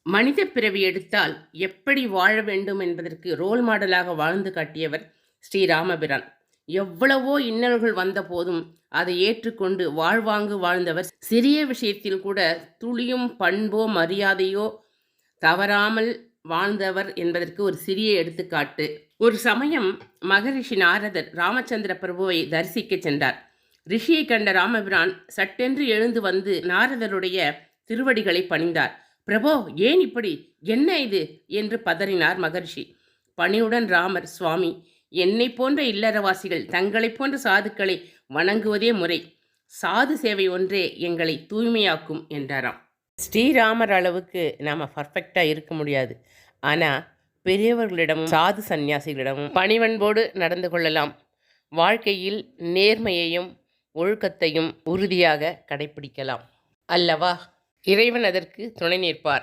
மனித பிறவி எடுத்தால் எப்படி வாழ வேண்டும் என்பதற்கு ரோல் மாடலாக வாழ்ந்து காட்டியவர் ஸ்ரீராமபிரான். எவ்வளவோ இன்னல்கள் வந்த போதும் அதை ஏற்றுக்கொண்டு வாழ்வாங்கு வாழ்ந்தவர். சிறிய விஷயத்தில் கூட துளியும் பண்போ மரியாதையோ தவறாமல் வாழ்ந்தவர் என்பதற்கு ஒரு சிறிய எடுத்துக்காட்டு. ஒரு சமயம் மகரிஷி நாரதர் ராமச்சந்திர பிரபுவை தரிசிக்க சென்றார். ரிஷியை கண்ட ராமபிரான் சட்டென்று எழுந்து வந்து நாரதருடைய திருவடிகளை பணிந்தார். பிரபோ, ஏன் இப்படி, என்ன இது என்று பதறினார் மகர்ஷி. பணியுடன் ராமர், சுவாமி, என்னை போன்ற இல்லறவாசிகள் தங்களைப் போன்ற சாதுக்களை வணங்குவதே முறை. சாது சேவை ஒன்றே எங்களை தூய்மையாக்கும் என்றாராம். ஸ்ரீராமர் அளவுக்கு நாம் பர்ஃபெக்டாக இருக்க முடியாது. ஆனால் பெரியவர்களிடமும் சாது சந்நியாசிகளிடமும் பணிவன்போடு நடந்து கொள்ளலாம். வாழ்க்கையில் நேர்மையையும் ஒழுக்கத்தையும் உறுதியாக கடைப்பிடிக்கலாம் அல்லவா? இறைவன் அதற்கு துணை நிற்பார்.